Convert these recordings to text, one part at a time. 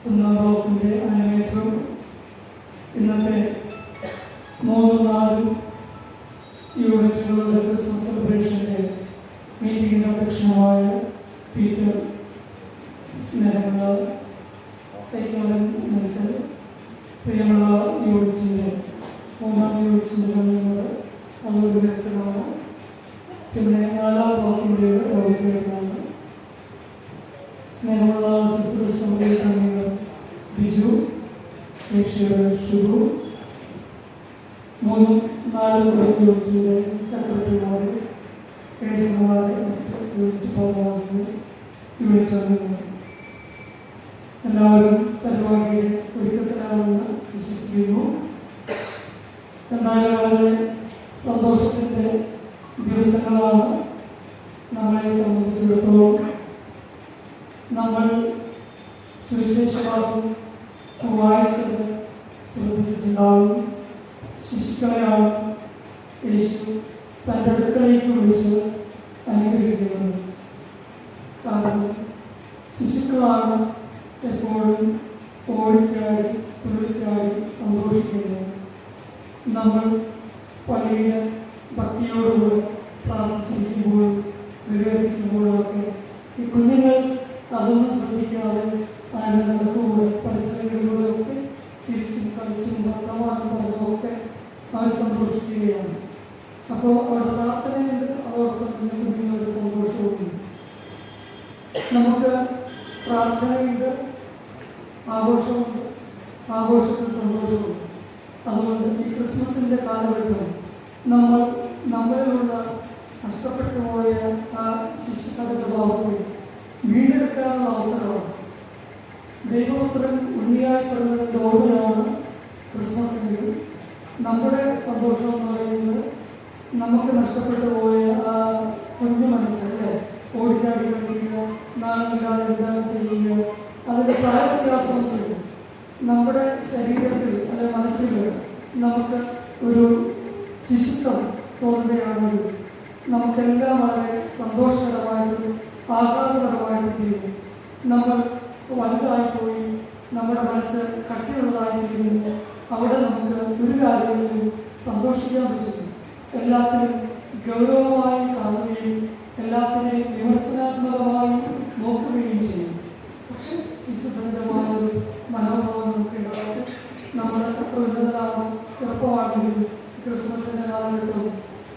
ഒന്നാം ബ്ലോക്കിൻ്റെ ആനിമേറ്ററും ഇന്നത്തെ 3-4 യൂണിറ്റുകളുടെ ക്രിസ്മസ് സെലിബ്രേഷൻ്റെ മീറ്റിംഗിൻ്റെ അധ്യക്ഷനായ പീറ്റർ, സ്നേഹമുള്ള കൈക്കാരൻ നെൽസൺ, പ്രിയമുള്ള യൂണിറ്റിൻ്റെ 3-ാം യൂണിറ്റിൻ്റെ കണ്ണുകൾ അതൊരു നെൽസനാണ്. പിന്നെ 4-ാം ബ്ലോക്കിൻ്റെ ഓഫീസറാണ്. സ്നേഹമുള്ള ശുശ്രൂഷ കണ്ണുകൾ ബിജു, ഷുഗു, 3-4 യൂണിറ്റിൻ്റെ സെക്രട്ടറിമാർ, കേസുമാർ, യൂണിറ്റ് ഭാഗമാകുന്ന യൂണിറ്റ് അംഗങ്ങൾ എല്ലാവരും പരിപാടിയുടെ ഒരുക്കത്തിലാണെന്ന് വിശ്വസിക്കുന്നു. എന്നാലും വളരെ സന്തോഷത്തിൻ്റെ ദിവസങ്ങളാണ് നമ്മളെ സംബന്ധിച്ചിടത്തോളം. നമ്മൾ സുവിശേഷഭാഗം വായിച്ചത് ശ്രദ്ധിച്ചിട്ടുണ്ടാവും. ശിശുക്കളെയാണ് യേശു തൻ്റെ അടുക്കളയിലേക്ക് വിളിച്ച് അനുഗ്രഹിക്കുന്നത്. കാരണം ശിശുക്കളാണ് എപ്പോഴും ഓടിച്ചാടി തുള്ളിച്ചാടി സന്തോഷിക്കുന്നത്. നമ്മൾ പള്ളിയിൽ ഭക്തിയോടുകൂടി പ്രാർത്ഥിച്ചിരിക്കുമ്പോഴും വിവേകിക്കുമ്പോഴൊക്കെ ഈ കുഞ്ഞുങ്ങൾ അതൊന്നും ശ്രദ്ധിക്കാതെ അതിൻ്റെ നടക്കുകൂടെ പരിസരങ്ങളിലൂടെയൊക്കെ ചിരിച്ചും കളിച്ചും വർത്തമാനം പറഞ്ഞുമൊക്കെ അവർ സന്തോഷിക്കുകയാണ്. അപ്പോൾ അവരുടെ പ്രാർത്ഥനയുണ്ട്, അതോടൊപ്പം തന്നെ കുഞ്ഞുങ്ങളുടെ സന്തോഷവുമുണ്ട്. നമുക്ക് പ്രാർത്ഥനയുണ്ട്, ആഘോഷമുണ്ട്, ആഘോഷത്തിൽ സന്തോഷമുണ്ട്. അതുകൊണ്ട് ഈ ക്രിസ്മസിൻ്റെ കാലഘട്ടം നമ്മളിലുള്ള നഷ്ടപ്പെട്ടു പോയ ആ ശിശുസഹജഭാവത്തെ വീണ്ടെടുക്കാനുള്ള അവസരമാണ്. ദൈവപുത്രൻ ഉണ്ണിയായി പിറന്നതിൻ്റെ ഓർമ്മയാണ് ക്രിസ്മസ് എങ്കിൽ നമ്മുടെ സന്തോഷം എന്ന് പറയുന്നത് നമുക്ക് നഷ്ടപ്പെട്ടു പോയ ആ കുഞ്ഞു മനസ്സല്ലേ, ഓടിച്ചാടി കളിക്കുക, നാളമില്ലാതെ എന്താണ് ചെയ്യുക, അതിൻ്റെ പ്രായ വ്യത്യാസമൊന്നുമില്ല. നമ്മുടെ ശരീരത്തിൽ അല്ലെ മനസ്സിൽ നമുക്ക് ഒരു ശിശുത്വം തോന്നുകയാണെങ്കിൽ നമുക്കെല്ലാം വളരെ സന്തോഷകരമായിട്ടും ആഹ്ലാദകരമായിട്ട് തീരും. നമ്മൾ വലുതായിപ്പോയി, നമ്മുടെ മനസ്സ് കട്ടിയുള്ളതായി തീരുന്നു. അവിടെ നമുക്ക് ഒരു കാര്യങ്ങളിലും സന്തോഷിക്കാൻ പറ്റുന്നു. എല്ലാത്തിനും ഗൗരവമായി കാണുകയും എല്ലാത്തിനെയും വിമർശനാത്മകമായി നോക്കുകയും ചെയ്യും. പക്ഷെ ശിശുസഹിതമായ ഒരു മനോഭാവം നമുക്കുണ്ടാകും. നമ്മൾ ഉന്നതരാകും, ചെറുപ്പമാണെങ്കിലും ക്രിസ്മസിൻ്റെ കാലഘട്ടം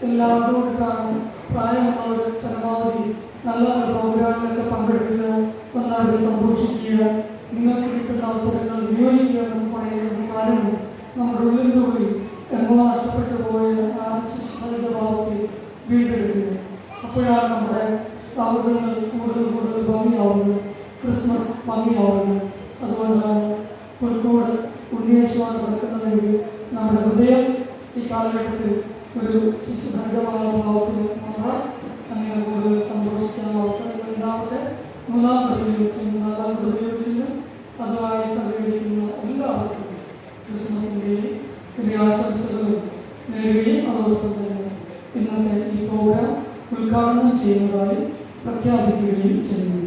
എല്ലാവരും കൊണ്ടിട്ടാണ് പ്രായമുള്ളവർ പരമാവധി നല്ല പ്രോഗ്രാമിലൊക്കെ പങ്കെടുക്കുക, ഒന്നാമത് സന്തോഷിക്കുക, നിങ്ങൾക്ക് കിട്ടുന്ന അവസരങ്ങൾ വിനിയോഗിക്കുക എന്ന് പറയുന്ന കാരണം നമ്മുടെ ഉള്ളിൻ്റെ ഉള്ളിൽ എന്നോ നഷ്ടപ്പെട്ടു പോയ ആ ശിശുസഹിത ഭാവത്തെ വീണ്ടെടുക്കുക. അപ്പോഴാണ് നമ്മുടെ സൗഹൃദങ്ങൾ കൂടുതൽ കൂടുതൽ ഭംഗിയാവുന്നത്, ക്രിസ്മസ് ഭംഗിയാവുന്നത്. അതുകൊണ്ടാണ് പുൽക്കൂട് ഉണ്ണിയേശുവാണ് നടക്കുന്നതെങ്കിൽ നമ്മുടെ ഹൃദയം ഈ കാലഘട്ടത്തിൽ ഒരു ശിശുസഹിതമായ ഭാവത്തിന് മാറാം. അങ്ങനെ കൂടുതൽ സന്തോഷിക്കാനുള്ള അവസരങ്ങൾ ഉണ്ടാവട്ടെ. 3-ാം പ്രതിനിധിക്കും 4-ാം പ്രതിനിധിക്കും അതുമായി സഹകരിക്കുന്ന എല്ലാവർക്കും ക്രിസ്മസിൻ്റെയും വലിയ ആശംസകളും നേടുകയും അതോടൊപ്പം തന്നെ ഇന്നത്തെ ഈ പ്രോഗ്രാം ഉദ്ഘാടനം ചെയ്യുന്നതായി പ്രഖ്യാപിക്കുകയും ചെയ്യുന്നു.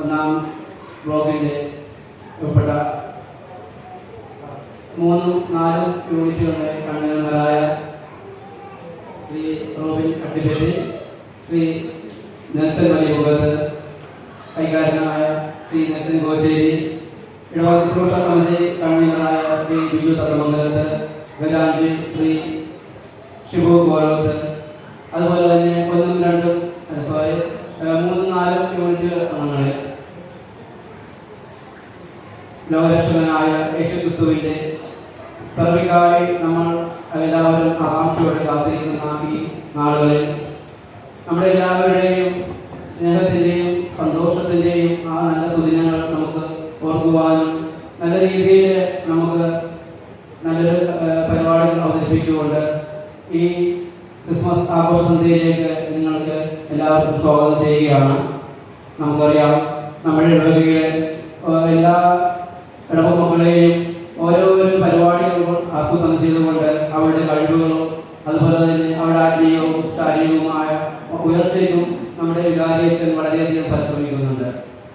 ഒന്നാം ബ്ലോക്കിൻ്റെ ഉൾപ്പെട്ട 3-4 യൂണിറ്റുകളുടെ കൺവീനർമാരായ ശ്രീ റോബിൻ അട്ടിലെട്ടി, ശ്രീ നെൽസൺ വലിയമുഖത്ത്, കൈകാരനായ ശ്രീ നെൽസൺ കോച്ചേരി, ഇടവക ശുശ്രൂഷ സമിതി കൺവീനറായ ശ്രീ ബിജു തത്തമംഗലത്ത്, ഗജാഞ്ചി ശ്രീ ഷിബു ഗോലോത്ത്, അതുപോലെ തന്നെ 3-4 യൂണിറ്റ് അംഗങ്ങളെ ലോകരക്ഷകനായ യേശുക്രിസ്തുവിന്റെ പിറവിക്കായി നമ്മൾ എല്ലാവരും ആകാംക്ഷയോടെ കാത്തിരിക്കുന്ന ഈ നാളുകളിൽ നമ്മുടെ എല്ലാവരുടെയും സ്നേഹത്തിൻ്റെയും സന്തോഷത്തിൻ്റെയും ആ നല്ല സുദിനങ്ങൾ നമുക്ക് ഓർക്കുവാനും നല്ല രീതിയിൽ നമുക്ക് നല്ലൊരു പരിപാടികൾ അവതരിപ്പിച്ചുകൊണ്ട് ഈ ക്രിസ്മസ് ആഘോഷ സന്ധ്യയിലേക്ക് നിങ്ങൾക്ക് എല്ലാവർക്കും സ്വാഗതം ചെയ്യുകയാണ്. നമുക്കറിയാം, നമ്മുടെ ഇടവകയിലെ എല്ലാ ഇടവമക്കളെയും ഓരോരോ പരിപാടികളും ആസൂത്രണം ചെയ്തുകൊണ്ട് അവരുടെ കഴിവുകളും അതുപോലെ തന്നെ അവരുടെ ആത്മീയവും ശാരീരികവുമായ ഉയർച്ചയ്ക്കും നമ്മുടെ വികാരിയച്ഛൻ വളരെയധികം പരിശ്രമിക്കുന്നുണ്ട്.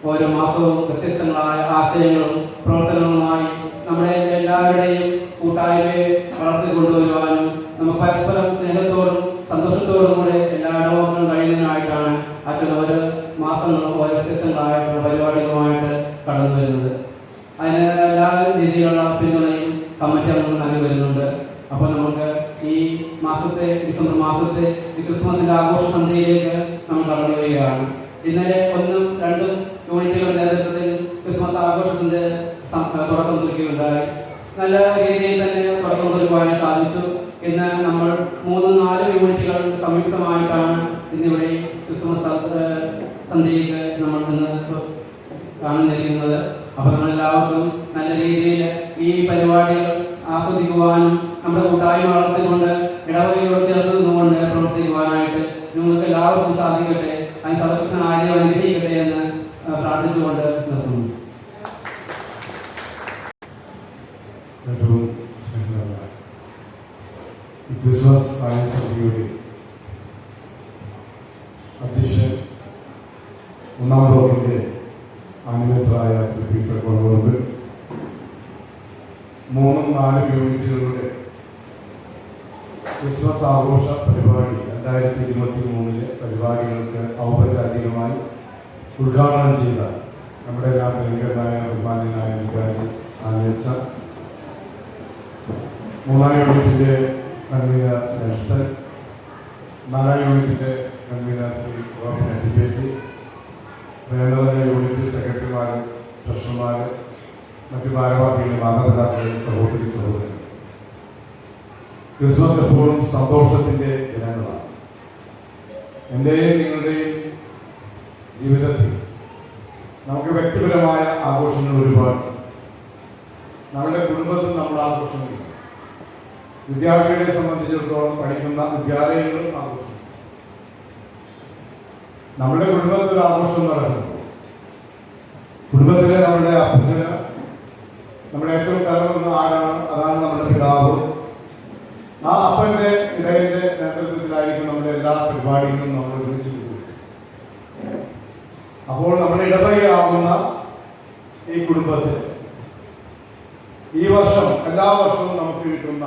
ഓരോ മാസവും വ്യത്യസ്തങ്ങളായ ആശയങ്ങളും പ്രവർത്തനങ്ങളുമായി നമ്മുടെ എല്ലാവരുടെയും കൂട്ടായ്മയെ വളർത്തിക്കൊണ്ടുവരുവാനും നമുക്ക് പരസ്പരം സ്നേഹത്തോടും സന്തോഷത്തോടും കൂടെ എല്ലാ ഇടവകളും കഴിയുന്നതിനായിട്ടാണ് അച്ഛൻ ഓരോ മാസങ്ങളും ഓരോ വ്യത്യസ്തങ്ങളായ പരിപാടികളുമായിട്ട് കടന്നു വരുന്നത്. അതിന് എല്ലാ രീതിയിലുള്ള പിന്തുണയും കമ്മിറ്റി അംഗങ്ങൾ നൽകി വരുന്നുണ്ട്. അപ്പോൾ നമുക്ക് ഈ മാസത്തെ ഡിസംബർ മാസത്തെ ഈ ക്രിസ്മസിന്റെ ആഘോഷ സന്ധ്യയിലേക്ക് നമ്മൾ കടന്നു വരികയാണ്. ഇന്നലെ 1-2 യൂണിറ്റുകളുടെ നേതൃത്വത്തിൽ ക്രിസ്മസ് ആഘോഷത്തിന്റെ തുടക്കം കുറിക്കുകയുണ്ടായി. നല്ല രീതിയിൽ തന്നെ തുടക്കം കുറിക്കുവാൻ സാധിച്ചു. ഇന്ന് നമ്മൾ 3-4 യൂണിറ്റുകൾ സംയുക്തമായിട്ടാണ് ഇന്നിവിടെ ക്രിസ്മസ് സന്ധ്യയ്ക്ക് നമ്മൾ ഇന്ന് കാണുന്നിരിക്കുന്നത്. അപ്പോൾ നമ്മളെല്ലാവർക്കും നല്ല രീതിയിൽ ഈ പരിപാടികൾ ആസ്വദിക്കുവാനും നമ്മുടെ കൂട്ടായ്മ വളർത്തിക്കൊണ്ട് ഇടവകയോട് ചേർന്ന് നിന്നുകൊണ്ട് പ്രവർത്തിക്കുവാനായിട്ട് നിങ്ങൾക്ക് എല്ലാവർക്കും സാധിക്കട്ടെ. അതിന് സർവശക്തനായ അനുഗ്രഹിക്കട്ടെ എന്ന് പ്രാർത്ഥിച്ചുകൊണ്ട് നിർത്തുന്നു. ഏറ്റവും സ്നേഹമുള്ള ക്രിസ്മസ് സയൻസ് സമിതിയുടെ അധ്യക്ഷൻ, 1-ാം ബ്ലോക്കിന്റെ ആനിമേറ്ററായ ശ്രീ പീറ്റർ കൊളോർബ്, 3-4 യൂണിറ്റുകളുടെ ക്രിസ്മസ് ആഘോഷ പരിപാടി 2023 പരിപാടികൾക്ക് ഔപചാരികമായി ഉദ്ഘാടനം ചെയ്ത നമ്മുടെ പ്രിയങ്കരനായ ബഹുമാന്യനായ വികാരി ആനച്ച, 3-ാം യൂണിറ്റിന്റെ കൺവീനർ നെൽസൺ, 4-ാം യൂണിറ്റിന്റെ കൺവീനർ ശ്രീ റോബിൻ അട്ടിലേട്ടി, 3 യൂണിറ്റ് സെക്രട്ടറിമാർ, ട്രഷറർമാർ, മറ്റു ഭാരവാഹികൾ, മാതാപിതാക്കൾ, സഹോദരി സഹോദരൻ, ക്രിസ്മസ് എപ്പോഴും സന്തോഷത്തിന്റെ ദിനങ്ങളാണ്. എൻ്റെയും നിങ്ങളുടെയും ജീവിതത്തിൽ നമുക്ക് വ്യക്തിപരമായ ആഘോഷങ്ങൾ ഒരുപാട്. നമ്മുടെ കുടുംബത്തിൽ നമ്മൾ ആഘോഷങ്ങൾ, വിദ്യാർത്ഥികളെ സംബന്ധിച്ചിടത്തോളം പഠിക്കുന്ന വിദ്യാലയങ്ങളും ആഘോഷം. നമ്മുടെ കുടുംബത്തിൽ ആഘോഷം നടക്കുമ്പോൾ കുടുംബത്തിലെ നമ്മുടെ അപ്പച്ചന്, നമ്മുടെ ഏറ്റവും കലർന്ന ആരാണ്, അതാണ് നമ്മുടെ പിതാവ്. ആ അപ്പന്റെ ഇടയന്റെ നേതൃത്വത്തിലായിരിക്കും നമ്മുടെ എല്ലാ പരിപാടികളും നമ്മൾ ഒരുമിച്ച് പോകും. അപ്പോൾ നമ്മുടെ ഇടവകയാവുന്ന ഈ കുടുംബത്തിൽ ഈ വർഷം എല്ലാ വർഷവും നമുക്ക് കിട്ടുന്ന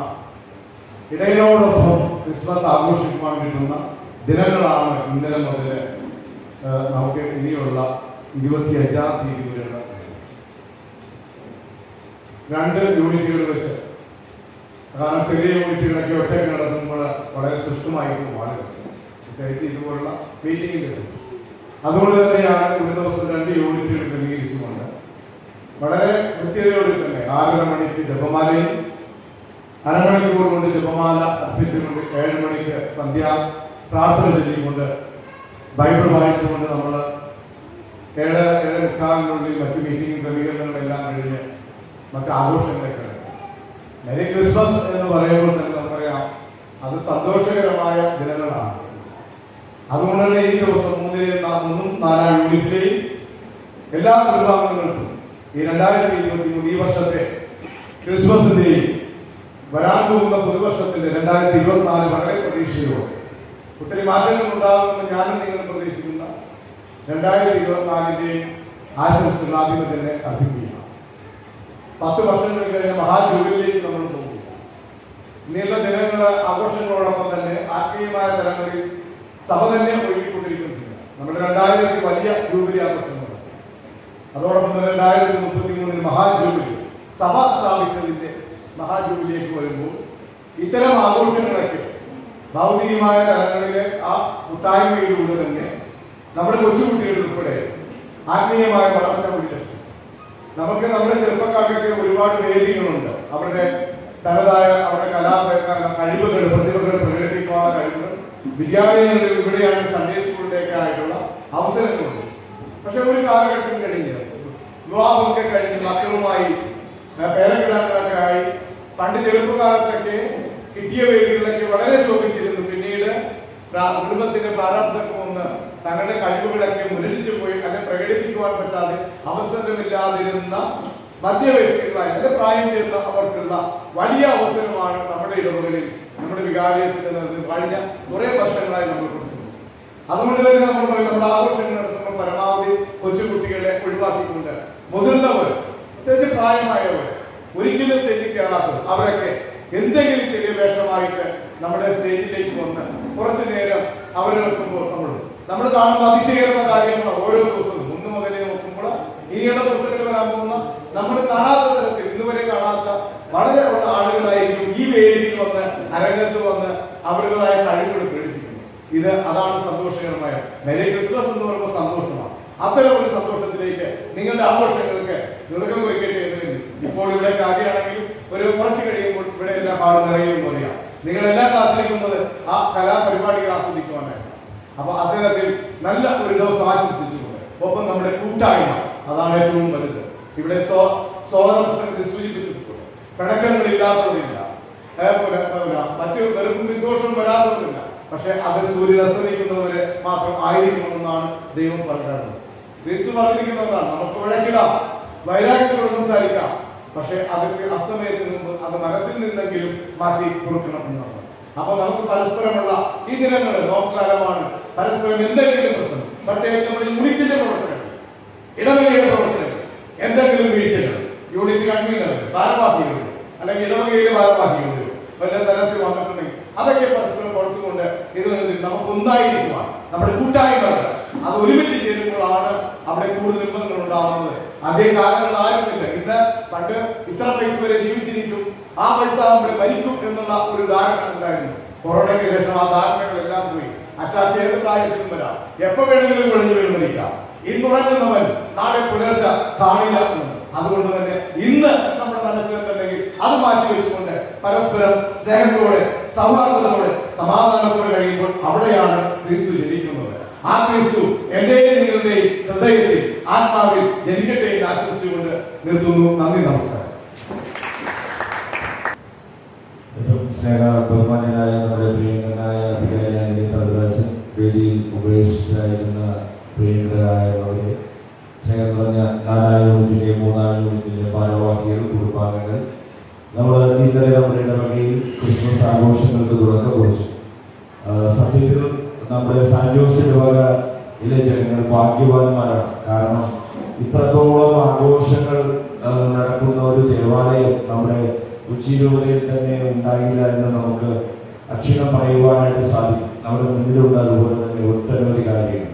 ഇടയനോടൊപ്പം ക്രിസ്മസ് ആഘോഷിക്കുവാൻ കിട്ടുന്ന ദിനങ്ങളാണ് ഇന്നലെ മുതൽ നമുക്ക് ഇനിയുള്ള 25-ാം തീയതി വരെയുള്ള 2 യൂണിറ്റുകൾ വെച്ച്. കാരണം ചെറിയ യൂണിറ്റുകളൊക്കെ ഒറ്റയ്ക്ക് നടത്തുമ്പോൾ വളരെ സുഷ്ടമായിരിക്കും ആളുകൾ, പ്രത്യേകിച്ച് ഇതുപോലുള്ള മീറ്റിംഗിൻ്റെ സമയം. അതുകൊണ്ട് തന്നെയാണ് ഒരു ദിവസം 2 യൂണിറ്റുകൾ ക്രമീകരിച്ചുകൊണ്ട് വളരെ കൃത്യതയോടെ തന്നെ 6:30 മണിക്ക് ജപമാലയും, അരമണിക്കൂർ കൊണ്ട് ജപമാല അർപ്പിച്ചുകൊണ്ട് 7 മണിക്ക് സന്ധ്യ പ്രാർത്ഥന ചൊല്ലിക്കൊണ്ട് ബൈബിൾ വായിച്ചുകൊണ്ട് നമ്മൾ 7:45 മറ്റ് മീറ്റിംഗ് ക്രമീകരണങ്ങളെല്ലാം കഴിഞ്ഞ് മറ്റ് ആഘോഷങ്ങളൊക്കെ. മെരി ക്രിസ്മസ് എന്ന് പറയുമ്പോൾ തന്നെ നമുക്കറിയാം അത് സന്തോഷകരമായ ദിനങ്ങളാണ്. അതുകൊണ്ട് തന്നെ ഈ ദിവസം 3-4 യൂണിറ്റിലെയും എല്ലാ കുടുംബാംഗങ്ങൾക്കും ഈ 2023 ഈ വർഷത്തെ ക്രിസ്മസിന്റെയും വരാൻ പോകുന്ന പുതുവർഷത്തിന്റെ 2024 വളരെ പ്രതീക്ഷയോടെ ഒത്തിരി മാറ്റങ്ങൾ ഉണ്ടാകുമെന്ന് ഞാനും നിങ്ങളും പ്രതീക്ഷിക്കുന്ന 2024-ന്റെയും ആശംസകൾ ആദ്യമേ തന്നെ അർപ്പിക്കുക. 10 വർഷങ്ങൾ കഴിഞ്ഞ മഹാജൂബിലിയിലേക്ക് നമ്മൾ പോകും. ഇനിയുള്ള ദിനങ്ങൾ ആഘോഷങ്ങളോടൊപ്പം തന്നെ ആത്മീയമായ തലങ്ങളിൽ സഭ തന്നെ ഒഴുകിക്കൊണ്ടിരിക്കുന്നില്ല. നമ്മുടെ 2000 വലിയ ജൂബിലി ആഘോഷങ്ങളുണ്ട്. അതോടൊപ്പം തന്നെ 2033 മഹാജൂബിലി സഭ സ്ഥാപിച്ചതിന്റെ മഹാജൂബിലിയിലേക്ക് വരുമ്പോൾ ഇത്തരം ആഘോഷങ്ങളൊക്കെ ഭൗതികമായ തലങ്ങളിലെ ആ കൂട്ടായ്മയിലൂടെ തന്നെ നമ്മുടെ കൊച്ചുകുട്ടികൾ ഉൾപ്പെടെ ആത്മീയമായ വളർച്ച കൂടി. നമുക്ക് നമ്മുടെ ചെറുപ്പക്കാർക്കൊക്കെ ഒരുപാട് വേദികളുണ്ട്. അവരുടെ തനതായ അവരുടെ കഴിവുകൾ പ്രതിഭകൾ പ്രകടിപ്പിക്കാനുള്ള കഴിവുകൾ വിദ്യാലയങ്ങളിൽ ഇവിടെയാണ് സൺഡേ സ്കൂളിലേക്ക് ആയിട്ടുള്ള അവസരങ്ങളുണ്ട്. പക്ഷെ ഒരു കാലഘട്ടം കഴിഞ്ഞ് വിവാഹമൊക്കെ കഴിഞ്ഞ് മക്കളുമായി പേരക്കിടാക്കളൊക്കെ ആയി പണ്ട് ചെറുപ്പകാലത്തൊക്കെ കിട്ടിയ വേദികളിലൊക്കെ വളരെ ശോഭിച്ചിരുന്നു. പിന്നീട് കുടുംബത്തിന്റെ പ്രാരബ്ധമൊക്കെ ഒന്ന് തങ്ങളുടെ കഴിവുകളൊക്കെ മുരടിച്ചു പോയി അല്ലെ പ്രകടിപ്പിക്കുവാൻ പറ്റാതെ അവസരമില്ലാതിരുന്ന മധ്യവയസ്കരായ എന്റെ പ്രായം ചെയ്യുന്ന അവർക്കുള്ള വലിയ അവസരമാണ് നമ്മുടെ ഇടവകളിൽ നമ്മുടെ വികാരിയസിന്റെ കഴിഞ്ഞ കുറെ വർഷങ്ങളായി നമ്മൾ കൊടുക്കുന്നത്. അതുകൊണ്ട് തന്നെ നമ്മൾ പറയും നമ്മുടെ ആഘോഷങ്ങൾ നടത്തുമ്പോൾ പരമാവധി കൊച്ചുകുട്ടികളെ ഒഴിവാക്കിക്കൊണ്ട് മുതിർന്നവർ പ്രത്യേകിച്ച് പ്രായമായവർ ഒരിക്കലും സ്റ്റേജിൽ കയറാത്തവർ അവരൊക്കെ എന്തെങ്കിലും ചെറിയ വേഷമായിട്ട് നമ്മുടെ സ്റ്റേജിലേക്ക് വന്ന് കുറച്ചു നേരം അവരെ വെക്കുമ്പോൾ നമ്മൾ കാണുന്ന അതിശയകരമായ കാര്യങ്ങൾ ഓരോ ദിവസവും 1 മുതലേ നോക്കുമ്പോൾ ഇനിയുള്ള ദിവസങ്ങളിൽ വരാൻ പോകുന്ന നമ്മൾ കാണാത്ത തരത്തിൽ ഇന്നുവരെ കാണാത്ത വളരെ ഉള്ള ആളുകളായിരിക്കും ഈ വേദിയിൽ വന്ന് അരങ്ങത്ത് വന്ന് അവരുടേതായ കഴിവുകൾ പ്രകടിപ്പിക്കുന്നു. ഇത് അതാണ് സന്തോഷകരമായ മെരി ക്രിസ്മസ് എന്ന് പറയുമ്പോൾ സന്തോഷമാണ്. അത്തരം ഒരു സന്തോഷത്തിലേക്ക് നിങ്ങളുടെ ആഘോഷങ്ങൾക്ക് തുടക്കം കുറിക്കട്ടെ എന്ന് ഇപ്പോൾ ഇവിടെ കാര്യമാണെങ്കിലും ഒരു കുറച്ച് കഴിയുമ്പോൾ ഇവിടെ എല്ലാം ഹാൾ നിറയുമെന്ന് പറയാം. നിങ്ങളെല്ലാം കാത്തിരിക്കുന്നത് ആ കലാപരിപാടികൾ ആസ്വദിക്കുവാനാണ്. അപ്പൊ അത്തരത്തിൽ നല്ല ഒരു ദിവസം ആശംസിച്ചുകൊണ്ട് ഒപ്പം നമ്മുടെ കൂട്ടായ്മ അതാണ് ഏറ്റവും വലുത്. ഇവിടെ സ്വാഗത പ്രസംഗത്തിൽ സൂചിപ്പിച്ചിട്ടുണ്ട്. പിണക്കങ്ങളില്ലാത്തതില്ല, മറ്റു വെറുപ്പും വിദ്വേഷവും വരാത്തതില്ല. പക്ഷെ അത് സൂര്യൻ അസ്തമിക്കുന്നവരെ മാത്രം ആയിരിക്കണമെന്നാണ് ദൈവം പറഞ്ഞിട്ടുള്ളത്. ക്രിസ്തു പറഞ്ഞിരിക്കുന്നതാണ് നമുക്ക് വഴക്കിടാം, വൈരാഗ്യത്തോട് സംസാരിക്കാം, പക്ഷെ അതൊക്കെ അസ്തമയത്തിന് മുമ്പ് അത് മനസ്സിൽ നിന്നെങ്കിലും മാറ്റി കൊടുക്കണം എന്നാണ്. അപ്പൊ നമുക്ക് പരസ്പരമുള്ള ഈ ദിനങ്ങൾ നോക്കാലമാണ്. പരസ്പരം എന്തെങ്കിലും പ്രശ്നം പ്രത്യേകിച്ച് നമ്മുടെ യൂണിറ്റിന്റെ പ്രവർത്തനങ്ങൾ, ഇടവകയുടെ പ്രവർത്തനങ്ങൾ, എന്തെങ്കിലും വീഴ്ചകൾ യൂണിറ്റ് കൺവീനർ ഭാരവാഹികൾ അല്ലെങ്കിൽ ഇടവകയിലെ ഭാരവാഹികൾ വല്ല തരത്തിൽ വന്നിട്ടുണ്ടെങ്കിൽ അതൊക്കെ പരസ്പരം പുറത്തുകൊണ്ട് ഇതിൽ നമുക്ക് ഒന്നായിരിക്കുവാൻ നമ്മുടെ കൂട്ടായ്മകൾ അത് ഒരുമിച്ച് ചേരുമ്പോഴാണ് അവിടെ കൂടുതൽ നിർബന്ധങ്ങൾ ഉണ്ടാകുന്നത്. അതേ കാലങ്ങൾ ആയിരുന്നില്ല. ഇന്ന് പണ്ട് ഇത്ര പൈസ വരെ ജീവിച്ചിരിക്കും, ആ പൈസ നമ്മളെ മരിക്കും എന്നുള്ള ഒരു ധാരണ ഉണ്ടായിരുന്നു. കൊറോണയ്ക്ക് ശേഷം ആ ധാരണകളെല്ലാം പോയി. അറ്റാക്ക് ഏത് പ്രായത്തിലും വരാം, എപ്പോ വേണമെങ്കിലും കുഴഞ്ഞു വീണ് മരിക്കാം. ഇന്നുറങ്ങുന്നവൻ നാളെ പുലർച്ച കാണില്ല. അതുകൊണ്ട് തന്നെ ഇന്ന് നമ്മുടെ മനസ്സിലുണ്ടെങ്കിൽ അത് മാറ്റി വെച്ചുകൊണ്ട് പരസ്പരം സ്നേഹത്തോടെ സൗഹാർദ്ദത്തോടെ സമാധാനത്തോടെ കഴിയുമ്പോൾ അവിടെയാണ് ക്രിസ്തു ജനിക്കുന്നത്. ആ ക്രിസ്തു എന്റെയും നിങ്ങളുടെയും ഹൃദയത്തിൽ ആത്മാവിൽ ജനിക്കട്ടെ എന്ന് ആശംസിച്ചുകൊണ്ട് നിർത്തുന്നു. നന്ദി, നമസ്കാരം. ബഹുമാന്യനായ നമ്മുടെ പ്രിയങ്കരനായ അഭിനയരാജൻ വേദിയിൽ ഉപേക്ഷിച്ചായിരുന്ന പ്രിയങ്കരായവരെ, സ്നേഹം നിറഞ്ഞ 4 യൂണിറ്റിലെ 3 യൂണിറ്റിലെ ഭാരവാഹികൾ, കുടുംബാംഗങ്ങൾ, നമ്മൾ ഇന്നലെ നമ്മുടെ ഇടവകയിൽ ക്രിസ്മസ് ആഘോഷങ്ങൾക്ക് തുടക്കം കുറിച്ചു. സത്യത്തിൽ നമ്മുടെ സാൻ ജോസ് ഇടവകയിലെ ജനങ്ങൾ ഭാഗ്യവാന്മാരാണ്. കാരണം ഇത്രത്തോളം ആഘോഷങ്ങൾ നടക്കുന്ന ഒരു ദേവാലയം നമ്മുടെ ഉച്ചയിലൂടെയിൽ തന്നെ ഉണ്ടായില്ല എന്ന് നമുക്ക് അക്ഷരം പറയുവാനായിട്ട് സാധിക്കും. നമ്മുടെ മുന്നിലുണ്ട് അതുപോലെ തന്നെ ഒട്ടനവധി കാര്യങ്ങൾ.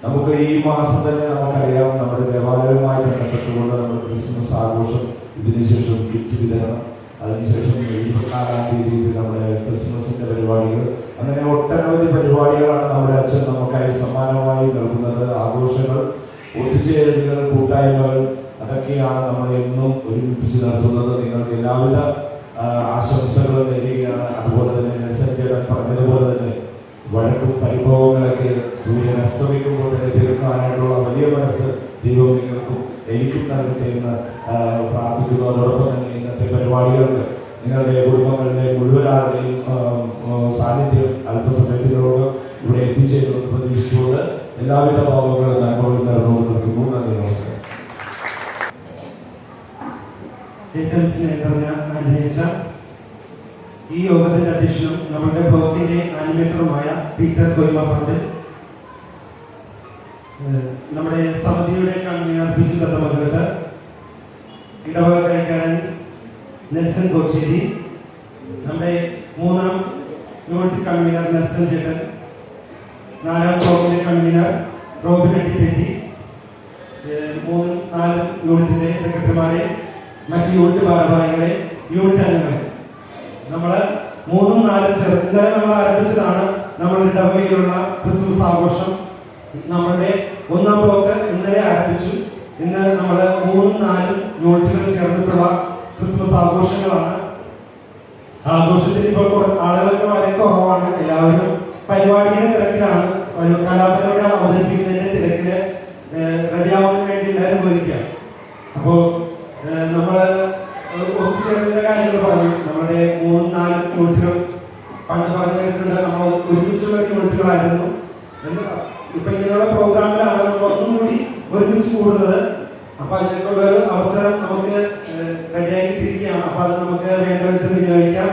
നമുക്ക് ഈ മാസം തന്നെ നമുക്കറിയാം, നമ്മുടെ ദേവാലയവുമായി ബന്ധപ്പെട്ടുകൊണ്ട് നമ്മൾ ക്രിസ്മസ് ആഘോഷം, ഇതിനുശേഷം ഗിഫ്റ്റ് വിതരണം, അതിനുശേഷം 24-ാം തീയതി നമ്മുടെ ക്രിസ്മസിന്റെ പരിപാടികൾ, അങ്ങനെ ഒട്ടനവധി പരിപാടികളാണ് നമ്മുടെ അച്ഛൻ നമുക്കായി സമ്മാനമായി നൽകുന്നത്. ആഘോഷങ്ങൾ, ഒത്തുചേരലുകൾ, കൂട്ടായ്മകൾ, അതൊക്കെയാണ് നമ്മൾ എന്നും ഒരുമിപ്പിച്ച് നടത്തുന്നത്. നിങ്ങൾക്ക് എല്ലാവിധ ആശംസകളും നേരുകയാണ്. അതുപോലെ തന്നെ നെൽസൺ ചേട്ടൻ പറഞ്ഞതുപോലെ തന്നെ വഴക്കും പരിഭവങ്ങളൊക്കെ സൂര്യൻ അസ്തമിക്കുമ്പോൾ തന്നെ തീർക്കാനായിട്ടുള്ള വലിയ മനസ്സ് ദൈവം നിങ്ങൾക്കും എനിക്കും നൽകട്ടെ എന്ന് പ്രാർത്ഥിക്കുന്നു. അതോടൊപ്പം തന്നെ ഇന്നത്തെ പരിപാടികൾക്ക് നിങ്ങളുടെ കുടുംബങ്ങളുടെ മുഴുവൻ ആളുടെയും സാന്നിധ്യം അല്പസമയത്തിനോട് ഇവിടെ എത്തിച്ചേരുമെന്ന് പ്രതീക്ഷിച്ചുകൊണ്ട് എല്ലാവിധ ഭാവങ്ങളും നന്മകളും നേർന്നുകൊണ്ട് നിർത്തുന്നു. നന്ദി, നമസ്കാരം. ഏറ്റവും സ്നേഹം അനുഭവിച്ച ഈ യോഗത്തിന്റെ അധ്യക്ഷനും നമ്മുടെ ബ്ലോക്കിന്റെ ആനിമേറ്ററുമായ പീറ്റർ കൊയ്മ പണ്ട്, നമ്മുടെ സമിതിയുടെ കൺവീനർ ബിജു ദത്തമംഗലത്ത്, ഇടവക കൈക്കാരൻ നെൽസൺ കോച്ചേരി, നമ്മുടെ 3ാം യൂണിറ്റ് കൺവീനർ നെൽസൺ ചേട്ടൻ, 4ാം ബ്ലോക്കിലെ കൺവീനർ റോബിൻ എട്ടിപ്പെട്ടി, 3-4 യൂണിറ്റിന്റെ സെക്രട്ടറിമാരെ, മറ്റ് യൂണിറ്റ് ഭാരവാഹികളെ, യൂണിറ്റ് അംഗങ്ങളെ, നമ്മൾ 3-4 ചേർന്ന് ഇന്നലെ നമ്മൾ ആരംഭിച്ചതാണ് നമ്മളുടെ ഇടവകയിലുള്ള ക്രിസ്മസ് ആഘോഷം. നമ്മളുടെ 1ാം ബ്ലോക്ക് ഇന്നലെ ആരംഭിച്ചു. ഇന്ന് നമ്മൾ 3-4 യൂണിറ്റുകൾ ചേർന്നിട്ടുള്ള ക്രിസ്മസ് ആഘോഷങ്ങളാണ്. ആഘോഷത്തിൽ ഇപ്പോൾ ആളുകൾക്ക് വളരെ കുറവാണ്. എല്ലാവരും പരിപാടിയുടെ തിരക്കിലാണ്, കലാപരിപാടി അവതരിപ്പിക്കുന്നതിന്റെ തിരക്കില് റെഡിയാവുന്നതിന് വേണ്ടി എല്ലാവരും പോയിരിക്കുക. അപ്പോൾ നമ്മൾ ഒത്തുചേർന്ന കാര്യങ്ങൾ പറഞ്ഞു. നമ്മുടെ 3-4 യൂണിറ്റുകൾ പണ്ട് പറഞ്ഞു കേട്ടിട്ടുണ്ട്, നമ്മൾ ഒരുമിച്ചുള്ള യൂണിറ്റുകളായിരുന്നു. ഇപ്പൊ ഇങ്ങനെയുള്ള പ്രോഗ്രാമിലാണ് നമ്മൾ ഒന്നും കൂടി ഒരുമിച്ച് കൂടുന്നത്. അപ്പൊ അതിനൊക്കെയുള്ള ഒരു അവസരം നമുക്ക് റെഡിയാക്കിയിട്ടിരിക്കുകയാണ്. അപ്പൊ അത് നമുക്ക് വേണ്ട വിധത്തിൽ വിനിയോഗിക്കാം.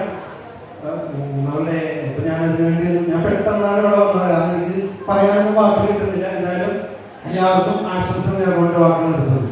നമ്മളുടെ ഇപ്പൊ ഞാൻ പെട്ടെന്നാണ് ഇവിടെ വന്നത്, കാരണം എനിക്ക് പറയാനൊന്നും വാക്കുകൾ കിട്ടുന്നില്ല. എന്തായാലും എല്ലാവർക്കും ആശംസ നേർന്നുകൊണ്ട് വാക്കുകൾ നിർത്തുന്നു.